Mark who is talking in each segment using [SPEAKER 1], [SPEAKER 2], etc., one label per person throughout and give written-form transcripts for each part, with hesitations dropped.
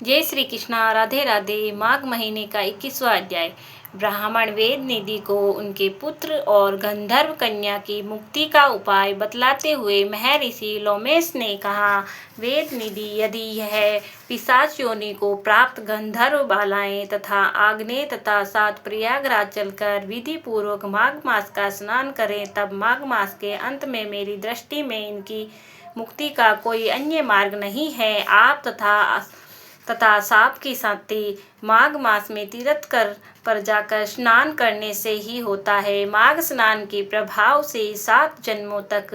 [SPEAKER 1] जय श्री कृष्णा। राधे राधे। माघ महीने का 21वां अध्याय। ब्राह्मण वेद निधि को उनके पुत्र और गंधर्व कन्या की मुक्ति का उपाय बतलाते हुए महर्षि लोमेश ने कहा, वेद निधि, यदि यह पिशाच योनि को प्राप्त गंधर्व बालाएं तथा आग्नेय तथा सात प्रयागराज चलकर विधि पूर्वक माघ मास का स्नान करें, तब माघ मास के अंत में मेरी दृष्टि में इनकी मुक्ति का कोई अन्य मार्ग नहीं है। आप तथा साप की शांति माघ मास में तीर्थ पर जाकर स्नान करने से ही होता है। माघ स्नान के प्रभाव से 7 जन्मों तक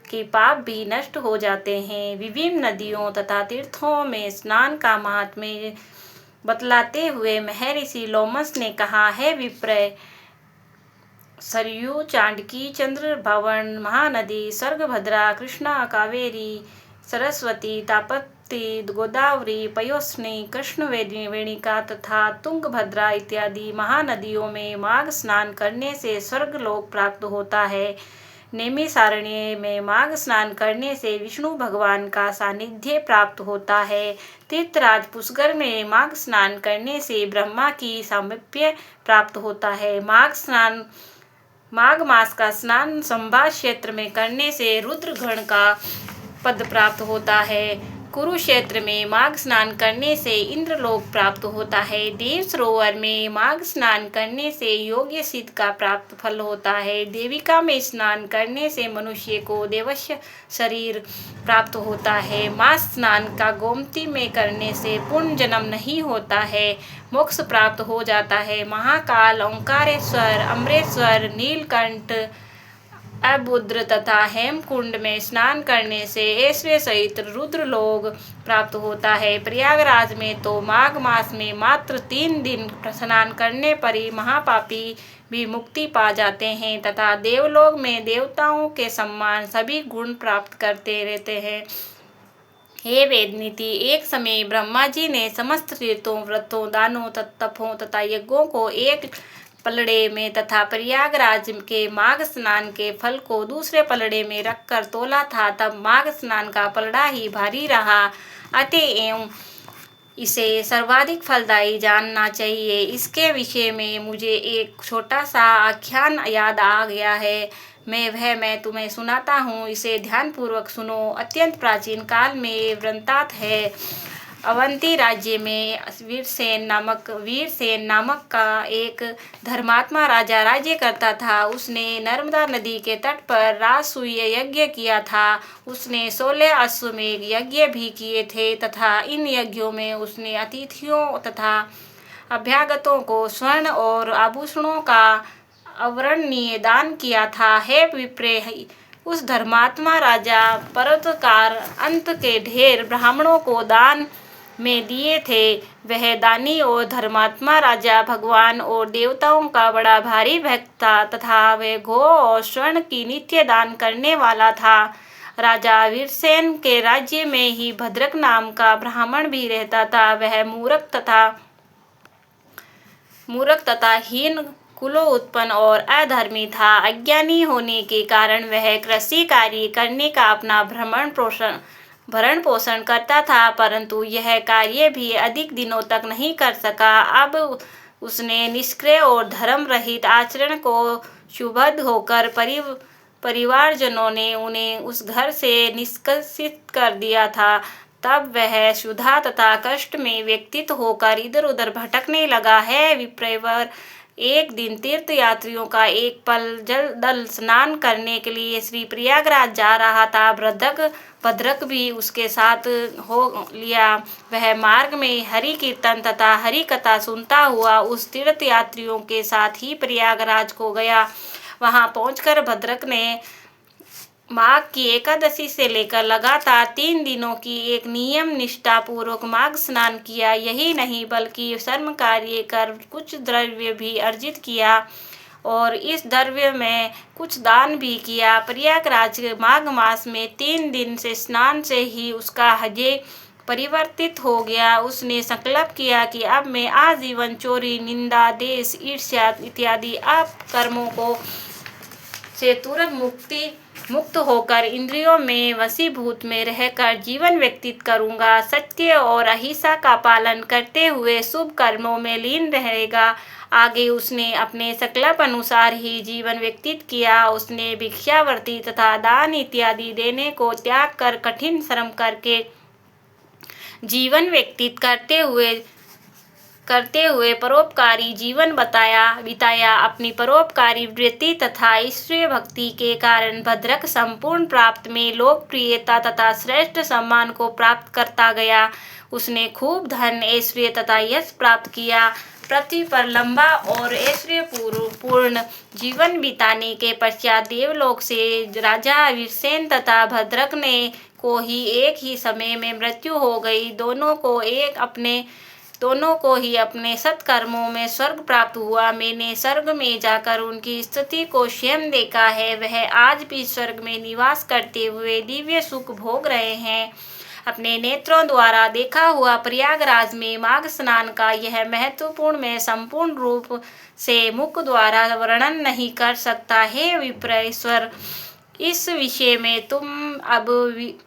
[SPEAKER 1] के पाप भी नष्ट हो जाते हैं। विभिन्न नदियों तथा तीर्थों में स्नान का महात्म्य बतलाते हुए महर्षि लोमश ने कहा, है विप्र, सरयू, चांडकी, चंद्र भावन, महानदी, सर्गभद्रा, कृष्णा, कावेरी, सरस्वती, ताप्ती, गोदावरी, पयोस्नी, कृष्णवेणिका तथा तुंगभद्रा इत्यादि महानदियों में माघ स्नान करने से स्वर्गलोक प्राप्त होता है। नैमिषारण्य में माघ स्नान करने से विष्णु भगवान का सानिध्य प्राप्त होता है। तीर्थराज पुष्कर में माघ स्नान करने से ब्रह्मा की सामीप्य प्राप्त होता है। माघ मास का स्नान संभा क्षेत्र में करने से रुद्रगण का पद प्राप्त होता है। कुरुक्षेत्र में माघ स्नान करने से इंद्रलोक प्राप्त होता है। देव सरोवर में माघ स्नान करने से योग्य सिद्ध का प्राप्त फल होता है। देविका में स्नान करने से मनुष्य को देवस्य शरीर प्राप्त होता है। माघ स्नान का गोमती में करने से पुण्य जन्म नहीं होता है, मोक्ष प्राप्त हो जाता है। महाकाल, ओंकारेश्वर, अमरेश्वर, नीलकंठ, अबुद्र तथा हेमकुंड में स्नान करने से ऐश्वर्य सहित रुद्रलोक प्राप्त होता है। प्रयागराज में तो माघ मास में मात्र 3 दिन स्नान करने पर ही महापापी भी मुक्ति पा जाते हैं तथा देवलोक में देवताओं के समान सभी गुण प्राप्त करते रहते हैं। हे वेदनीति, एक समय ब्रह्मा जी ने समस्त तीर्थों, व्रतों, दानों, तपों तथा यज्ञों को एक पलड़े में तथा प्रयागराज के माघ स्नान के फल को दूसरे पलड़े में रखकर तोला था। तब माघ स्नान का पलड़ा ही भारी रहा, अतएव इसे सर्वाधिक फलदायी जानना चाहिए। इसके विषय में मुझे एक छोटा सा आख्यान याद आ गया है, मैं तुम्हें सुनाता हूँ, इसे ध्यानपूर्वक सुनो। अत्यंत प्राचीन काल में वृंतात है। अवंती राज्य में वीरसेन नामक का एक धर्मात्मा राजा राज्य करता था। उसने नर्मदा नदी के तट पर राजसूय यज्ञ किया था। उसने 16 अश्वमेध यज्ञ भी किए थे तथा इन यज्ञों में उसने अतिथियों तथा अभ्यागतों को स्वर्ण और आभूषणों का अवर्णनीय दान किया था। हे विप्रे, उस धर्मात्मा राजा पर्वतकार अंत के ढेर ब्राह्मणों को दान में दिए थे। वह दानी और धर्मात्मा राजा भगवान और देवताओं का बड़ा भारी भक्त था तथा वह गौ और स्वर्ण की नित्य दान करने वाला था। राजा वीरसेन के राज्य में ही भद्रक नाम का ब्राह्मण भी रहता था। वह मूर्ख तथा हीन कुलों उत्पन्न और अधर्मी था। अज्ञानी होने के कारण वह कृषि कार्य करने का अपना भरण पोषण करता था, परंतु यह कार्य भी अधिक दिनों तक नहीं कर सका। अब उसने निष्क्रिय और धर्म रहित आचरण को क्षुब्ध होकर परिवारजनों ने उन्हें उस घर से निष्कासित कर दिया था। तब वह क्षुधा तथा कष्ट में व्यतीत होकर इधर उधर भटकने लगा है। विप्रवर, एक दिन तीर्थ यात्रियों का एक दल स्नान करने के लिए श्री प्रयागराज जा रहा था। भद्रक भी उसके साथ हो लिया। वह मार्ग में हरि कीर्तन तथा हरि कथा सुनता हुआ उस तीर्थ यात्रियों के साथ ही प्रयागराज को गया। वहां पहुंचकर भद्रक ने माघ की एकादशी से लेकर लगातार 3 दिनों की एक नियम निष्ठा पूर्वक माघ स्नान किया। यही नहीं बल्कि कर्म कार्य कर कुछ द्रव्य भी अर्जित किया और इस द्रव्य में कुछ दान भी किया। प्रयागराज माघ मास में 3 दिन से स्नान से ही उसका हृदय परिवर्तित हो गया। उसने संकल्प किया कि अब मैं आजीवन चोरी, निंदा, द्वेष, ईर्ष्या इत्यादि आप कर्मों को से तुरंत मुक्त होकर इंद्रियों में वशीभूत में रहकर जीवन व्यतीत करूँगा। सत्य और अहिंसा का पालन करते हुए शुभ कर्मों में लीन रहेगा। आगे उसने अपने संकल्प अनुसार ही जीवन व्यतीत किया। उसने भिक्षावृत्ति तथा दान इत्यादि देने को त्याग कर कठिन श्रम करके जीवन व्यतीत करते हुए परोपकारी जीवन बिताया। अपनी परोपकारी वृत्ति तथा ईश्वरीय भक्ति के कारण भद्रक संपूर्ण प्राप्त में लोकप्रियता तथा श्रेष्ठ सम्मान को प्राप्त करता गया। उसने खूब धन ऐश्वर्य तथा यश प्राप्त किया। पृथ्वी पर लंबा और ऐश्वर्य पूर्ण जीवन बिताने के पश्चात देवलोक से राजा वीरसेन तथा भद्रक ने को ही एक ही समय में मृत्यु हो गई। दोनों को ही अपने सत्कर्मों में स्वर्ग प्राप्त हुआ। मैंने स्वर्ग में जाकर उनकी स्थिति को स्वयं देखा है। वह आज भी स्वर्ग में निवास करते हुए दिव्य सुख भोग रहे हैं। अपने नेत्रों द्वारा देखा हुआ प्रयागराज में माघ स्नान का यह महत्वपूर्ण मैं संपूर्ण रूप से मुख द्वारा वर्णन नहीं कर सकता। हे विप्रेश्वर, इस विषय में तुम अब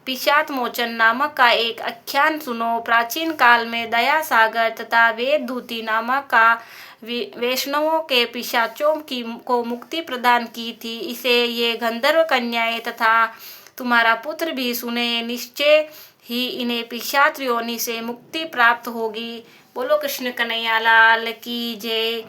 [SPEAKER 1] पिशाचमोचन नामक का एक आख्यान सुनो। प्राचीन काल में दया सागर तथा वेदधूति नामक का वैष्णवों के पिशाचों को मुक्ति प्रदान की थी। इसे ये गंधर्व कन्याएं तथा तुम्हारा पुत्र भी सुने। निश्चय ही इन्हें पिशाच योनि से मुक्ति प्राप्त होगी। बोलो कृष्ण कन्हैया लाल की जय।